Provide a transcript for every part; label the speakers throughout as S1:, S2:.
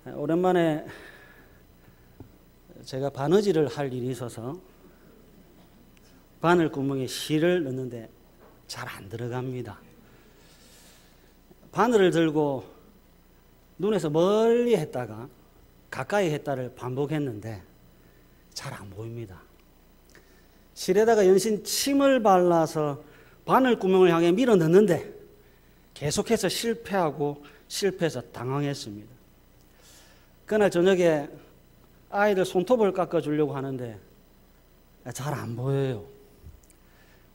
S1: 오랜만에 제가 바느질을 할 일이 있어서 바늘 구멍에 실을 넣는데 잘 안 들어갑니다. 바늘을 들고 눈에서 멀리 했다가 가까이 했다를 반복했는데 잘 안 보입니다. 실에다가 연신 침을 발라서 바늘 구멍을 향해 밀어 넣는데 계속해서 실패해서 당황했습니다. 그날 저녁에 아이들 손톱을 깎아주려고 하는데 잘 안 보여요.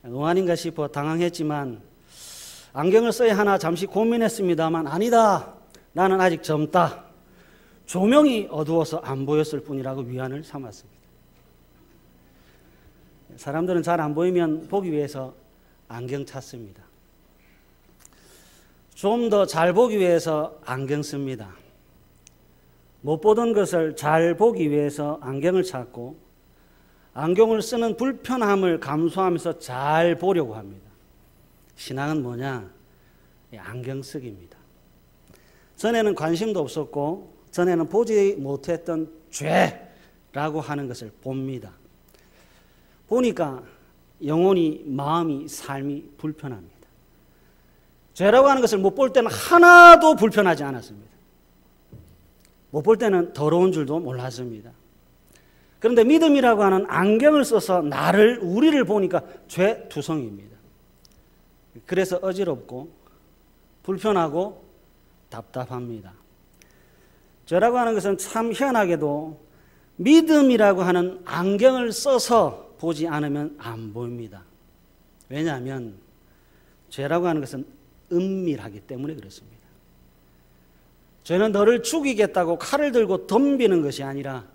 S1: 노안인가 싶어 당황했지만 안경을 써야 하나 잠시 고민했습니다만 아니다. 나는 아직 젊다. 조명이 어두워서 안 보였을 뿐이라고 위안을 삼았습니다. 사람들은 잘 안 보이면 보기 위해서 안경 찾습니다. 좀 더 잘 보기 위해서 안경 씁니다. 못 보던 것을 잘 보기 위해서 안경을 찾고 안경을 쓰는 불편함을 감수하면서 잘 보려고 합니다. 신앙은 뭐냐? 안경 쓰기입니다. 전에는 관심도 없었고 전에는 보지 못했던 죄라고 하는 것을 봅니다. 보니까 영혼이, 마음이, 삶이 불편합니다. 죄라고 하는 것을 못 볼 때는 하나도 불편하지 않았습니다. 못 볼 때는 더러운 줄도 몰랐습니다. 그런데 믿음이라고 하는 안경을 써서 우리를 보니까 죄투성입니다. 그래서 어지럽고 불편하고 답답합니다. 죄라고 하는 것은 참 희한하게도 믿음이라고 하는 안경을 써서 보지 않으면 안 보입니다. 왜냐하면 죄라고 하는 것은 은밀하기 때문에 그렇습니다. 죄는 너를 죽이겠다고 칼을 들고 덤비는 것이 아니라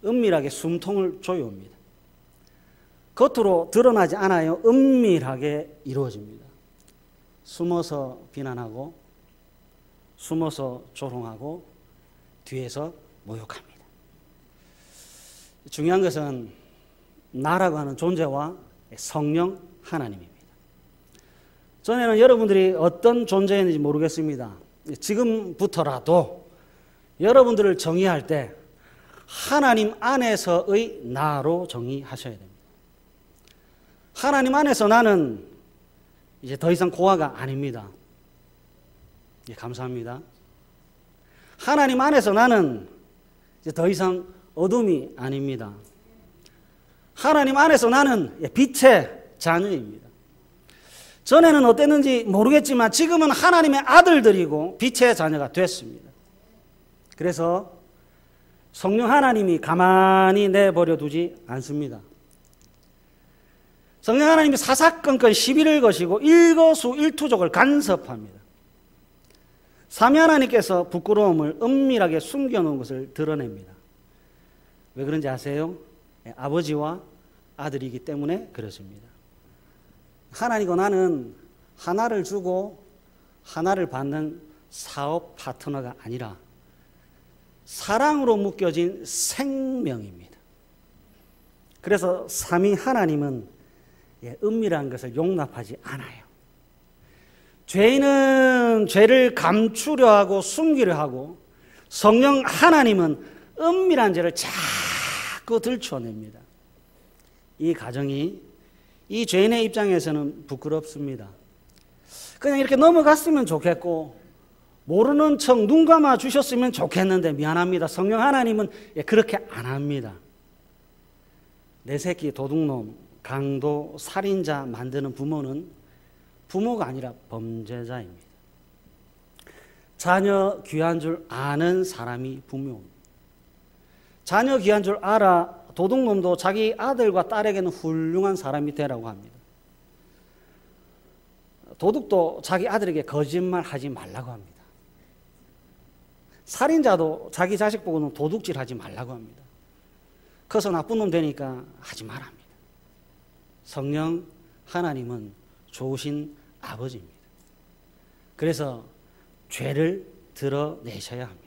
S1: 은밀하게 숨통을 조여옵니다. 겉으로 드러나지 않아요. 은밀하게 이루어집니다. 숨어서 비난하고 숨어서 조롱하고 뒤에서 모욕합니다. 중요한 것은 나라고 하는 존재와 성령 하나님입니다. 전에는 여러분들이 어떤 존재였는지 모르겠습니다. 지금부터라도 여러분들을 정의할 때 하나님 안에서의 나로 정의하셔야 됩니다. 하나님 안에서 나는 이제 더 이상 고아가 아닙니다. 예, 감사합니다. 하나님 안에서 나는 이제 더 이상 어둠이 아닙니다. 하나님 안에서 나는 빛의 자녀입니다. 전에는 어땠는지 모르겠지만 지금은 하나님의 아들들이고 빛의 자녀가 됐습니다. 그래서 성령 하나님이 가만히 내버려 두지 않습니다. 성령 하나님이 사사건건 시비를 거시고 일거수일투족을 간섭합니다. 삼위 하나님께서 부끄러움을 은밀하게 숨겨놓은 것을 드러냅니다. 왜 그런지 아세요? 아버지와 아들이기 때문에 그렇습니다. 하나님과 나는 하나를 주고 하나를 받는 사업 파트너가 아니라 사랑으로 묶여진 생명입니다. 그래서 삼위 하나님은 은밀한 것을 용납하지 않아요. 죄인은 죄를 감추려 하고 숨기려 하고 성령 하나님은 은밀한 죄를 자꾸 들춰냅니다. 이 가정이 이 죄인의 입장에서는 부끄럽습니다. 그냥 이렇게 넘어갔으면 좋겠고 모르는 척 눈 감아 주셨으면 좋겠는데 미안합니다. 성령 하나님은 그렇게 안 합니다. 내 새끼 도둑놈, 강도, 살인자 만드는 부모는 부모가 아니라 범죄자입니다. 자녀 귀한 줄 아는 사람이 부모입니다. 자녀 귀한 줄 알아 도둑놈도 자기 아들과 딸에게는 훌륭한 사람이 되라고 합니다. 도둑도 자기 아들에게 거짓말하지 말라고 합니다. 살인자도 자기 자식 보고는 도둑질하지 말라고 합니다. 커서 나쁜 놈 되니까 하지 말합니다. 성령 하나님은 좋으신 아버지입니다. 그래서 죄를 드러내셔야 합니다.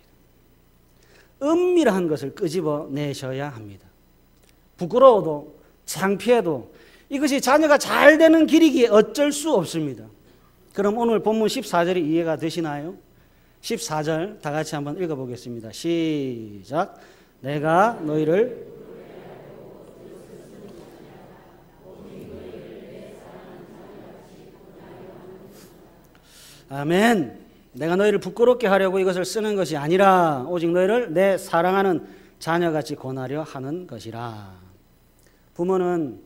S1: 은밀한 것을 끄집어내셔야 합니다. 부끄러워도 창피해도 이것이 자녀가 잘 되는 길이기에 어쩔 수 없습니다. 그럼 오늘 본문 14절이 이해가 되시나요? 14절 다 같이 한번 읽어보겠습니다. 시작. 내가 너희를 아멘. 내가 너희를 부끄럽게 하려고 이것을 쓰는 것이 아니라 오직 너희를 내 사랑하는 자녀같이 권하려 하는 것이라. 부모는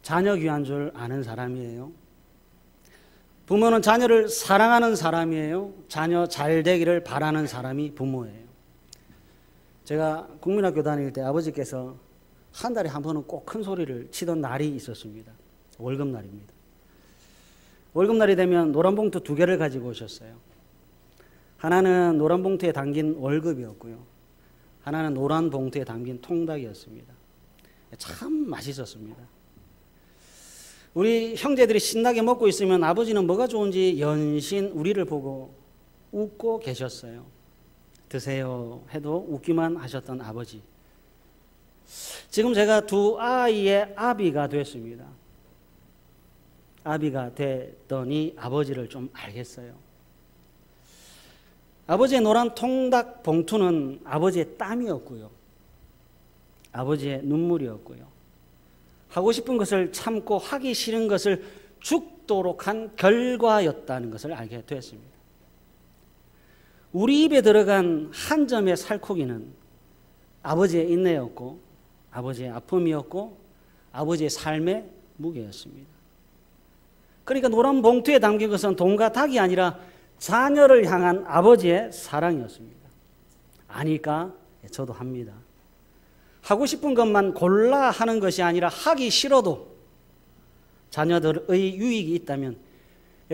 S1: 자녀 귀한 줄 아는 사람이에요. 부모는 자녀를 사랑하는 사람이에요. 자녀 잘 되기를 바라는 사람이 부모예요. 제가 국민학교 다닐 때 아버지께서 한 달에 한 번은 꼭 큰 소리를 치던 날이 있었습니다. 월급날입니다. 월급날이 되면 노란 봉투 2개를 가지고 오셨어요. 하나는 노란 봉투에 담긴 월급이었고요. 하나는 노란 봉투에 담긴 통닭이었습니다. 참 맛있었습니다. 우리 형제들이 신나게 먹고 있으면 아버지는 뭐가 좋은지 연신 우리를 보고 웃고 계셨어요. 드세요 해도 웃기만 하셨던 아버지. 지금 제가 2 아이의 아비가 됐습니다. 아비가 됐더니 아버지를 좀 알겠어요. 아버지의 노란 통닭 봉투는 아버지의 땀이었고요. 아버지의 눈물이었고요. 하고 싶은 것을 참고 하기 싫은 것을 죽도록 한 결과였다는 것을 알게 되었습니다. 우리 입에 들어간 한 점의 살코기는 아버지의 인내였고 아버지의 아픔이었고 아버지의 삶의 무게였습니다. 그러니까 노란 봉투에 담긴 것은 돈과 닭이 아니라 자녀를 향한 아버지의 사랑이었습니다. 아니까 저도 합니다. 하고 싶은 것만 골라 하는 것이 아니라 하기 싫어도 자녀들의 유익이 있다면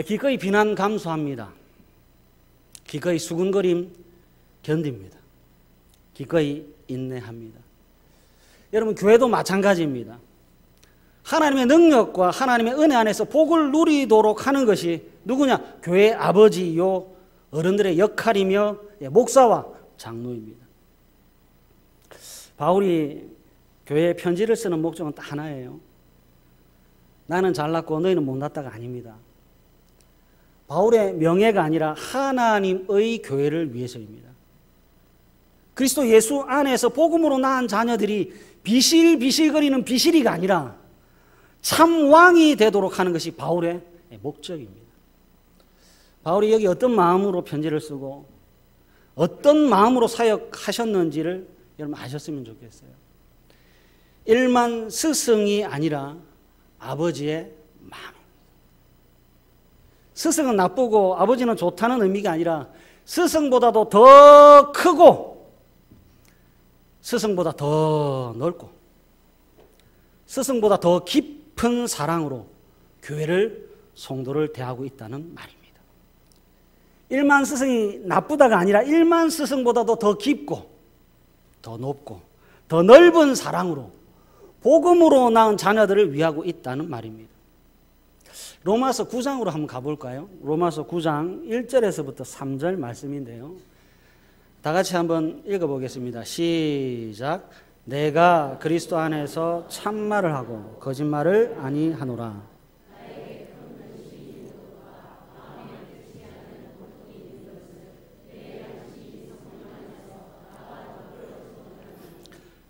S1: 기꺼이 비난 감수합니다. 기꺼이 수근거림 견딥니다. 기꺼이 인내합니다. 여러분, 교회도 마찬가지입니다. 하나님의 능력과 하나님의 은혜 안에서 복을 누리도록 하는 것이 누구냐? 교회 아버지요 어른들의 역할이며 목사와 장로입니다. 바울이 교회에 편지를 쓰는 목적은 딱 하나예요. 나는 잘났고 너희는 못났다가 아닙니다. 바울의 명예가 아니라 하나님의 교회를 위해서입니다. 그리스도 예수 안에서 복음으로 낳은 자녀들이 비실비실거리는 비실이가 아니라 참 왕이 되도록 하는 것이 바울의 목적입니다. 바울이 여기 어떤 마음으로 편지를 쓰고 어떤 마음으로 사역하셨는지를 여러분 아셨으면 좋겠어요. 일만 스승이 아니라 아버지의 마음. 스승은 나쁘고 아버지는 좋다는 의미가 아니라 스승보다도 더 크고 스승보다 더 넓고 스승보다 더 깊은 사랑으로 교회를 성도를 대하고 있다는 말입니다. 일만 스승이 나쁘다가 아니라 일만 스승보다도 더 깊고 더 높고 더 넓은 사랑으로 복음으로 낳은 자녀들을 위하고 있다는 말입니다. 로마서 9장으로 한번 가볼까요? 로마서 9장 1절에서부터 3절 말씀인데요. 다 같이 한번 읽어보겠습니다. 시작. 내가 그리스도 안에서 참말을 하고 거짓말을 아니하노라.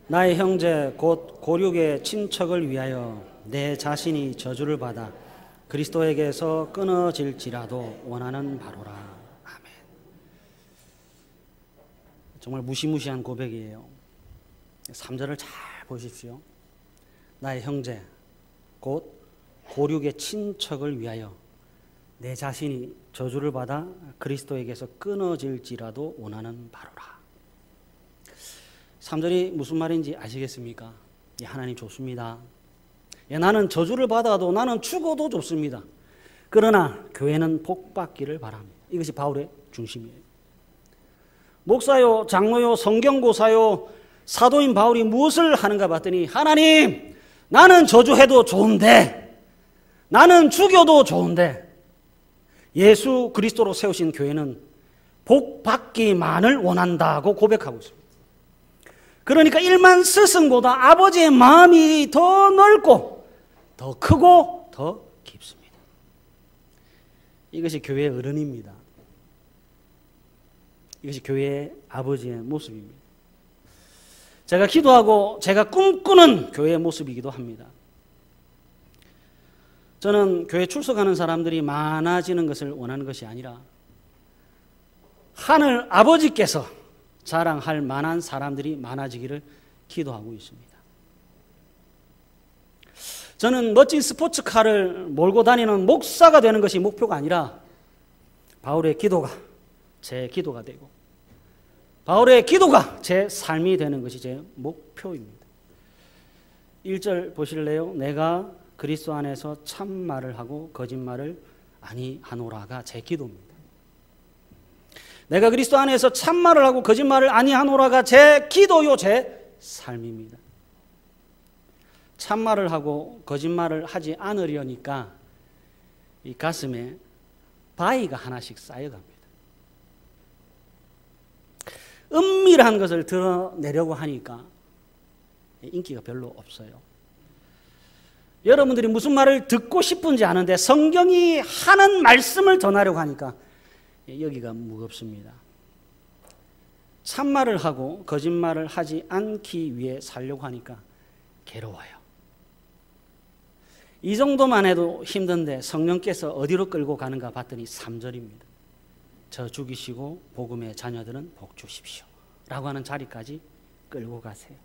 S1: 나의 형제 곧 고륙의 친척을 위하여 내 자신이 저주를 받아 그리스도에게서 끊어질지라도 원하는 바로라. 아멘. 정말 무시무시한 고백이에요. 3절을 잘 보십시오. 나의 형제 곧 고륙의 친척을 위하여 내 자신이 저주를 받아 그리스도에게서 끊어질지라도 원하는 바로라. 3절이 무슨 말인지 아시겠습니까? 예, 하나님 좋습니다. 예, 나는 저주를 받아도 나는 죽어도 좋습니다. 그러나 교회는 복받기를 바랍니다. 이것이 바울의 중심이에요. 목사요, 장로요, 성경고사요, 사도인 바울이 무엇을 하는가 봤더니 하나님, 나는 저주해도 좋은데 나는 죽여도 좋은데 예수 그리스도로 세우신 교회는 복받기만을 원한다고 고백하고 있습니다. 그러니까 일만 스승보다 아버지의 마음이 더 넓고 더 크고 더 깊습니다. 이것이 교회의 어른입니다. 이것이 교회의 아버지의 모습입니다. 제가 기도하고 제가 꿈꾸는 교회의 모습이기도 합니다. 저는 교회 출석하는 사람들이 많아지는 것을 원하는 것이 아니라 하늘 아버지께서 자랑할 만한 사람들이 많아지기를 기도하고 있습니다. 저는 멋진 스포츠카를 몰고 다니는 목사가 되는 것이 목표가 아니라 바울의 기도가 제 기도가 되고 바울의 기도가 제 삶이 되는 것이 제 목표입니다. 1절 보실래요? 내가 그리스도 안에서 참말을 하고 거짓말을 아니하노라가 제 기도입니다. 내가 그리스도 안에서 참말을 하고 거짓말을 아니하노라가 제 기도요, 제 삶입니다. 참말을 하고 거짓말을 하지 않으려니까 이 가슴에 바위가 하나씩 쌓여갑니다. 은밀한 것을 드러내려고 하니까 인기가 별로 없어요. 여러분들이 무슨 말을 듣고 싶은지 아는데 성경이 하는 말씀을 전하려고 하니까 여기가 무겁습니다. 참말을 하고 거짓말을 하지 않기 위해 살려고 하니까 괴로워요. 이 정도만 해도 힘든데 성령께서 어디로 끌고 가는가 봤더니 3절입니다. 저 죽이시고 복음의 자녀들은 복 주십시오 라고 하는 자리까지 끌고 가세요.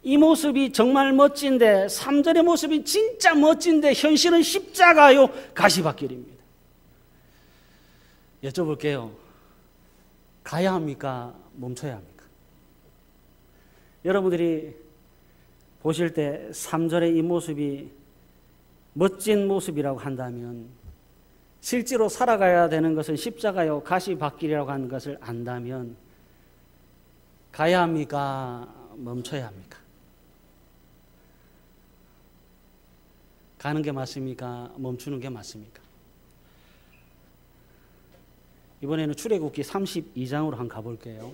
S1: 이 모습이 정말 멋진데 3절의 모습이 진짜 멋진데 현실은 십자가요, 가시밭길입니다. 여쭤볼게요. 가야 합니까? 멈춰야 합니까? 여러분들이 보실 때 3절의 이 모습이 멋진 모습이라고 한다면 실제로 살아가야 되는 것은 십자가요, 가시밭길이라고 하는 것을 안다면 가야 합니까? 멈춰야 합니까? 가는 게 맞습니까? 멈추는 게 맞습니까? 이번에는 출애굽기 32장으로 한번 가볼게요.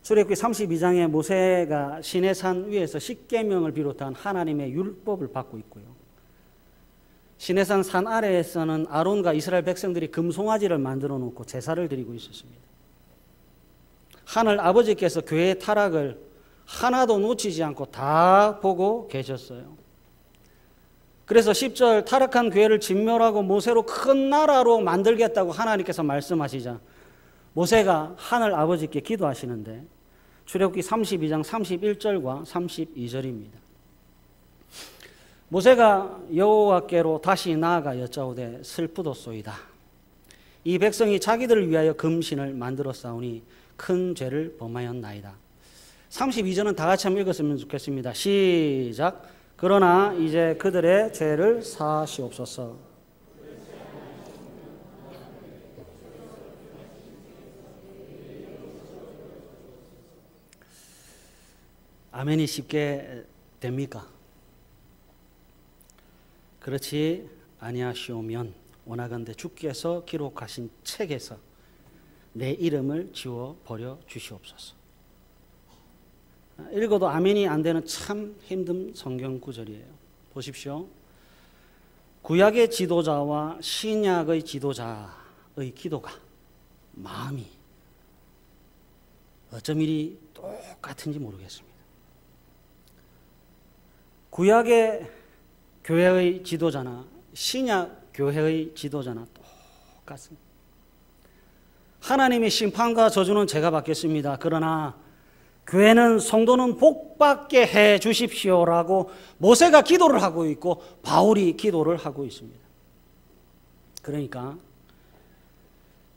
S1: 출애굽기 32장에 모세가 시내산 위에서 십계명을 비롯한 하나님의 율법을 받고 있고요. 시내산 산 아래에서는 아론과 이스라엘 백성들이 금송아지를 만들어 놓고 제사를 드리고 있었습니다. 하늘 아버지께서 교회의 타락을 하나도 놓치지 않고 다 보고 계셨어요. 그래서 10절 타락한 교회를 진멸하고 모세로 큰 나라로 만들겠다고 하나님께서 말씀하시자 모세가 하늘 아버지께 기도하시는데 출애굽기 32장 31절과 32절입니다. 모세가 여호와께로 다시 나아가 여짜오되 슬프도소이다. 이 백성이 자기들을 위하여 금신을 만들어 싸우니 큰 죄를 범하였나이다. 32절은 다 같이 한번 읽었으면 좋겠습니다. 시작. 그러나 이제 그들의 죄를 사하시옵소서. 아멘이 쉽게 됩니까? 그렇지 아니하시오면 원하건대 주께서 기록하신 책에서 내 이름을 지워버려 주시옵소서. 읽어도 아멘이 안 되는 참 힘든 성경 구절이에요. 보십시오. 구약의 지도자와 신약의 지도자의 기도가 마음이 어쩜 이리 똑같은지 모르겠습니다. 구약의 교회의 지도자나 신약 교회의 지도자나 똑같습니다. 하나님의 심판과 저주는 제가 받겠습니다. 그러나 교회는 성도는 복받게 해 주십시오라고 모세가 기도를 하고 있고 바울이 기도를 하고 있습니다. 그러니까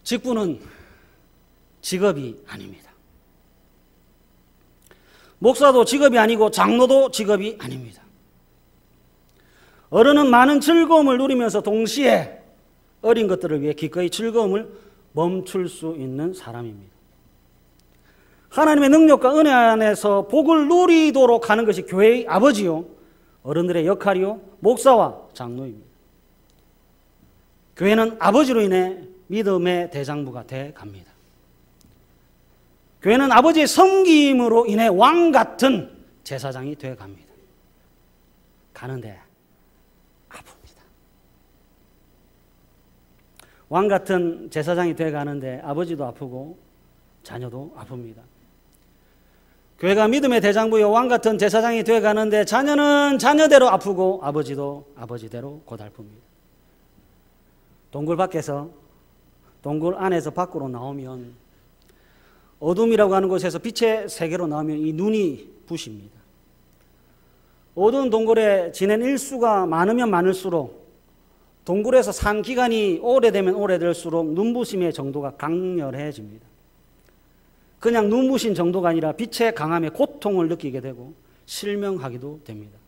S1: 직분은 직업이 아닙니다. 목사도 직업이 아니고 장로도 직업이 아닙니다. 어른은 많은 즐거움을 누리면서 동시에 어린 것들을 위해 기꺼이 즐거움을 멈출 수 있는 사람입니다. 하나님의 능력과 은혜 안에서 복을 누리도록 하는 것이 교회의 아버지요, 어른들의 역할이요, 목사와 장로입니다. 교회는 아버지로 인해 믿음의 대장부가 돼 갑니다. 교회는 아버지의 섬김으로 인해 왕 같은 제사장이 돼 갑니다. 가는데 아픕니다. 왕 같은 제사장이 돼 가는데 아버지도 아프고 자녀도 아픕니다. 교회가 믿음의 대장부요 왕 같은 제사장이 돼 가는데 자녀는 자녀대로 아프고 아버지도 아버지대로 고달픕니다. 동굴 밖에서 동굴 안에서 밖으로 나오면 어둠이라고 하는 곳에서 빛의 세계로 나오면 이 눈이 부십니다. 어두운 동굴에 지낸 일수가 많으면 많을수록 동굴에서 산 기간이 오래되면 오래될수록 눈부심의 정도가 강렬해집니다. 그냥 눈부신 정도가 아니라 빛의 강함에 고통을 느끼게 되고 실명하기도 됩니다.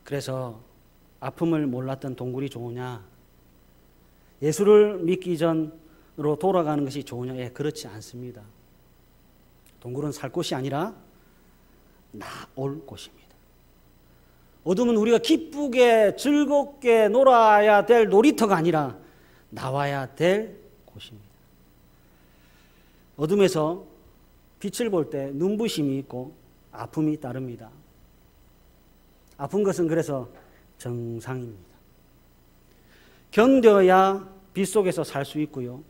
S1: 그래서 아픔을 몰랐던 동굴이 좋으냐? 예수를 믿기 전으로 돌아가는 것이 좋으냐? 예, 그렇지 않습니다. 동굴은 살 곳이 아니라 나올 곳입니다. 어둠은 우리가 기쁘게 즐겁게 놀아야 될 놀이터가 아니라 나와야 될 곳입니다. 어둠에서 빛을 볼 때 눈부심이 있고 아픔이 따릅니다. 아픈 것은 그래서 정상입니다. 견뎌야 빛 속에서 살 수 있고요.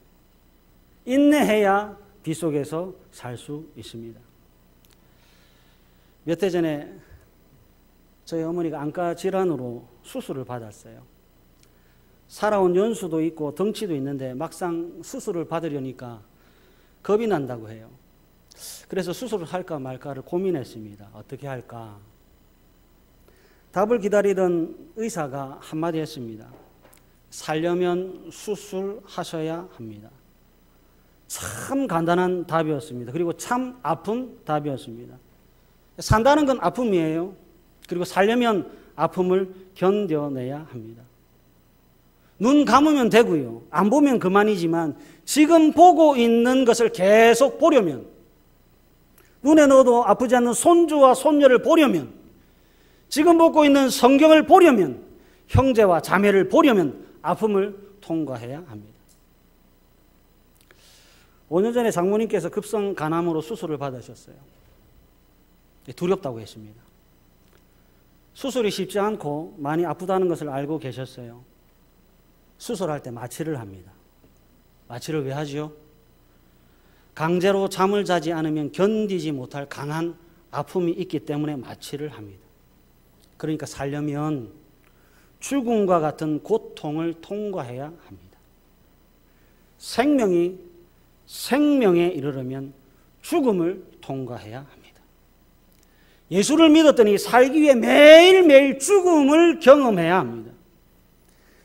S1: 인내해야 빛 속에서 살 수 있습니다. 몇 해 전에 저희 어머니가 안과 질환으로 수술을 받았어요. 살아온 연수도 있고 덩치도 있는데 막상 수술을 받으려니까 겁이 난다고 해요. 그래서 수술을 할까 말까를 고민했습니다. 어떻게 할까? 답을 기다리던 의사가 한마디 했습니다. 살려면 수술하셔야 합니다. 참 간단한 답이었습니다. 그리고 참 아픈 답이었습니다. 산다는 건 아픔이에요. 그리고 살려면 아픔을 견뎌내야 합니다. 눈 감으면 되고요. 안 보면 그만이지만 지금 보고 있는 것을 계속 보려면, 눈에 넣어도 아프지 않는 손주와 손녀를 보려면, 지금 보고 있는 성경을 보려면, 형제와 자매를 보려면 아픔을 통과해야 합니다. 5년 전에 장모님께서 급성 간암으로 수술을 받으셨어요. 두렵다고 했습니다. 수술이 쉽지 않고 많이 아프다는 것을 알고 계셨어요. 수술할 때 마취를 합니다. 마취를 왜 하죠? 강제로 잠을 자지 않으면 견디지 못할 강한 아픔이 있기 때문에 마취를 합니다. 그러니까 살려면 죽음과 같은 고통을 통과해야 합니다. 생명이 생명에 이르려면 죽음을 통과해야 합니다. 예수를 믿었더니 살기 위해 매일매일 죽음을 경험해야 합니다.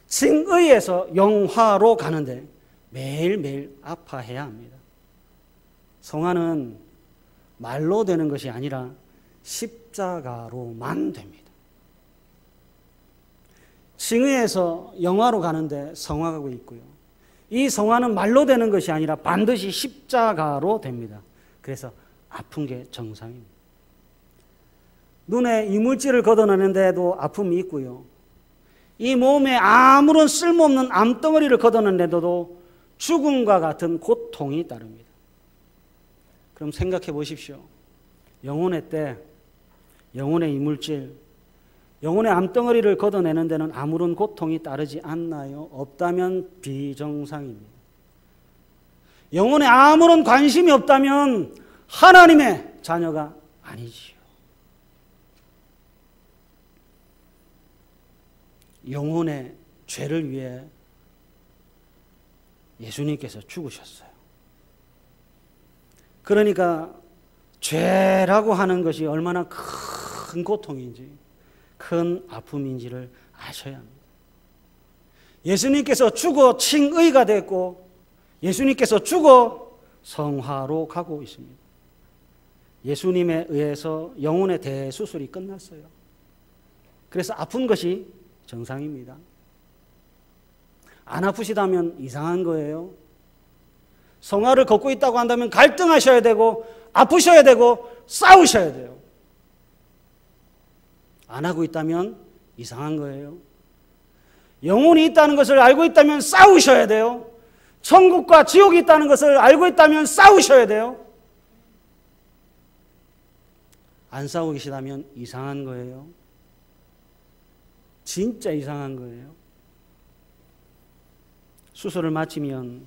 S1: 칭의에서 영화로 가는데 매일매일 아파해야 합니다. 성화는 말로 되는 것이 아니라 십자가로만 됩니다. 칭의에서 영화로 가는데 성화가고 있고요. 이 성화는 말로 되는 것이 아니라 반드시 십자가로 됩니다. 그래서 아픈 게 정상입니다. 눈에 이물질을 걷어내는데도 아픔이 있고요. 이 몸에 아무런 쓸모없는 암덩어리를 걷어내는데도 죽음과 같은 고통이 따릅니다. 그럼 생각해 보십시오. 영혼의 때, 영혼의 이물질, 영혼의 암덩어리를 걷어내는 데는 아무런 고통이 따르지 않나요? 없다면 비정상입니다. 영혼에 아무런 관심이 없다면 하나님의 자녀가 아니지요. 영혼의 죄를 위해 예수님께서 죽으셨어요. 그러니까 죄라고 하는 것이 얼마나 큰 고통인지, 큰 아픔인지를 아셔야 합니다. 예수님께서 죽어 칭의가 됐고 예수님께서 죽어 성화로 가고 있습니다. 예수님에 의해서 영혼의 대수술이 끝났어요. 그래서 아픈 것이 정상입니다. 안 아프시다면 이상한 거예요. 성화를 걷고 있다고 한다면 갈등하셔야 되고 아프셔야 되고 싸우셔야 돼요. 안 하고 있다면 이상한 거예요. 영혼이 있다는 것을 알고 있다면 싸우셔야 돼요. 천국과 지옥이 있다는 것을 알고 있다면 싸우셔야 돼요. 안 싸우고 계시다면 이상한 거예요. 진짜 이상한 거예요. 수술을 마치면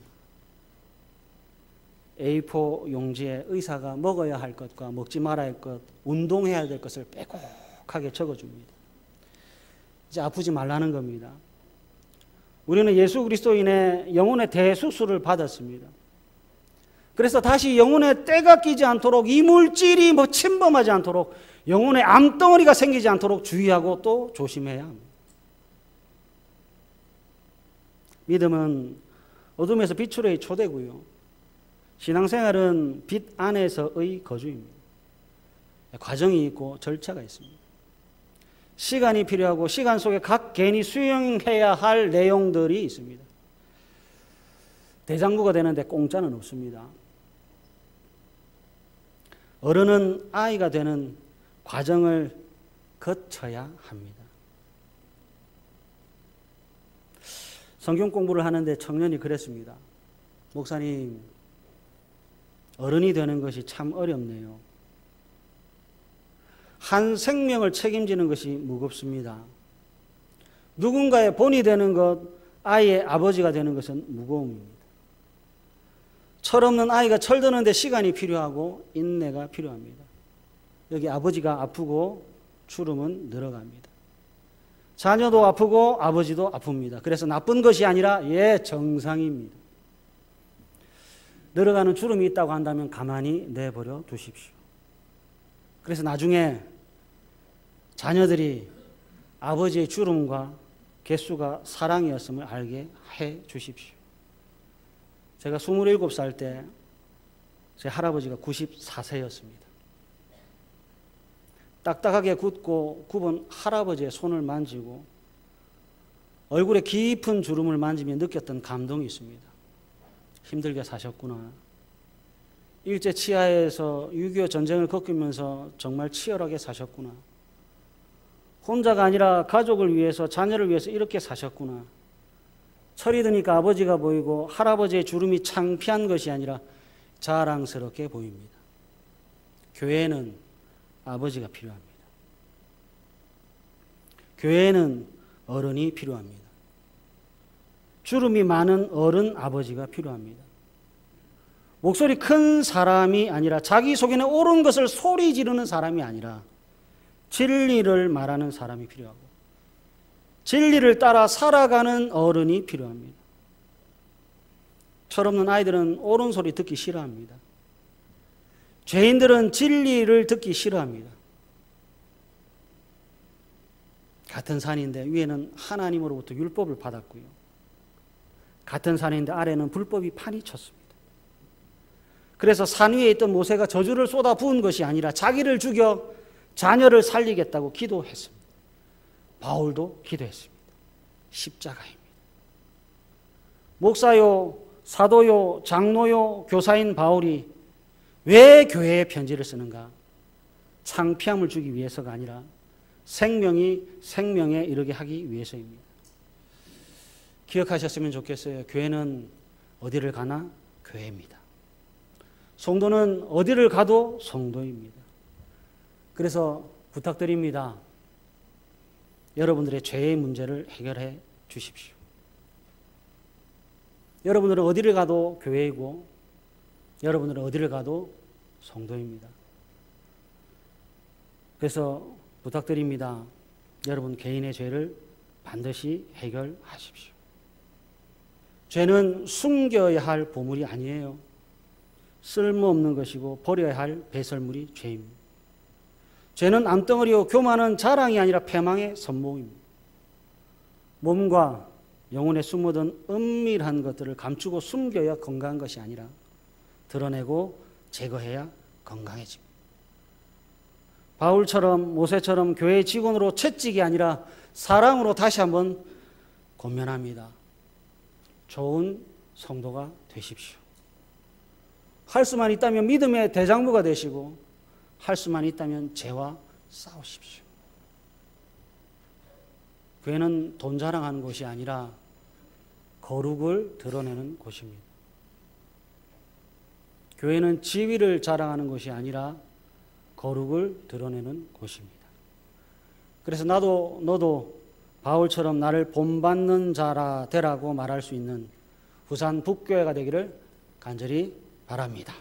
S1: A4 용지에 의사가 먹어야 할 것과 먹지 말아야 할 것, 운동해야 될 것을 빼곡하게 적어줍니다. 이제 아프지 말라는 겁니다. 우리는 예수 그리스도인의 영혼의 대수술을 받았습니다. 그래서 다시 영혼에 때가 끼지 않도록, 이물질이 침범하지 않도록, 영혼에 암덩어리가 생기지 않도록 주의하고 또 조심해야 합니다. 믿음은 어둠에서 빛으로의 초대고요. 신앙생활은 빛 안에서의 거주입니다. 과정이 있고 절차가 있습니다. 시간이 필요하고 시간 속에 각 개인이 수용해야 할 내용들이 있습니다. 대장부가 되는데 공짜는 없습니다. 어른은 아이가 되는 과정을 거쳐야 합니다. 성경 공부를 하는데 청년이 그랬습니다. 목사님, 어른이 되는 것이 참 어렵네요. 한 생명을 책임지는 것이 무겁습니다. 누군가의 본이 되는 것, 아이의 아버지가 되는 것은 무거움입니다. 철없는 아이가 철드는데 시간이 필요하고 인내가 필요합니다. 여기 아버지가 아프고 주름은 늘어갑니다. 자녀도 아프고 아버지도 아픕니다. 그래서 나쁜 것이 아니라 정상입니다. 늘어가는 주름이 있다고 한다면 가만히 내버려 두십시오. 그래서 나중에 자녀들이 아버지의 주름과 개수가 사랑이었음을 알게 해 주십시오. 제가 27살 때 제 할아버지가 94세였습니다. 딱딱하게 굳고 굽은 할아버지의 손을 만지고 얼굴에 깊은 주름을 만지며 느꼈던 감동이 있습니다. 힘들게 사셨구나. 일제 치하에서 6.25 전쟁을 겪으면서 정말 치열하게 사셨구나. 혼자가 아니라 가족을 위해서, 자녀를 위해서 이렇게 사셨구나. 철이 드니까 아버지가 보이고 할아버지의 주름이 창피한 것이 아니라 자랑스럽게 보입니다. 교회에는 아버지가 필요합니다. 교회에는 어른이 필요합니다. 주름이 많은 어른 아버지가 필요합니다. 목소리 큰 사람이 아니라, 자기 속에는 옳은 것을 소리 지르는 사람이 아니라 진리를 말하는 사람이 필요하고 진리를 따라 살아가는 어른이 필요합니다. 철없는 아이들은 옳은 소리 듣기 싫어합니다. 죄인들은 진리를 듣기 싫어합니다. 같은 산인데 위에는 하나님으로부터 율법을 받았고요. 같은 산인데 아래는 불법이 판이 쳤습니다. 그래서 산 위에 있던 모세가 저주를 쏟아 부은 것이 아니라 자기를 죽여 자녀를 살리겠다고 기도했습니다. 바울도 기도했습니다. 십자가입니다. 목사요, 사도요, 장로요, 교사인 바울이 왜 교회에 편지를 쓰는가? 창피함을 주기 위해서가 아니라 생명이 생명에 이르게 하기 위해서입니다. 기억하셨으면 좋겠어요. 교회는 어디를 가나? 교회입니다. 성도는 어디를 가도 성도입니다. 그래서 부탁드립니다. 여러분들의 죄의 문제를 해결해 주십시오. 여러분들은 어디를 가도 교회이고 여러분들은 어디를 가도 성도입니다. 그래서 부탁드립니다. 여러분 개인의 죄를 반드시 해결하십시오. 죄는 숨겨야 할 보물이 아니에요. 쓸모없는 것이고 버려야 할 배설물이 죄입니다. 죄는 암덩어리요 교만은 자랑이 아니라 패망의 선봉입니다. 몸과 영혼에 숨어든 은밀한 것들을 감추고 숨겨야 건강한 것이 아니라 드러내고 제거해야 건강해집니다. 바울처럼 모세처럼 교회의 직원으로 채찍이 아니라 사랑으로 다시 한번 권면합니다. 좋은 성도가 되십시오. 할 수만 있다면 믿음의 대장부가 되시고 할 수만 있다면 죄와 싸우십시오. 교회는 돈 자랑하는 곳이 아니라 거룩을 드러내는 곳입니다. 교회는 지위를 자랑하는 것이 아니라 거룩을 드러내는 곳입니다. 그래서 너도 바울처럼 나를 본받는 자라 되라고 말할 수 있는 부산 북교회가 되기를 간절히 바랍니다.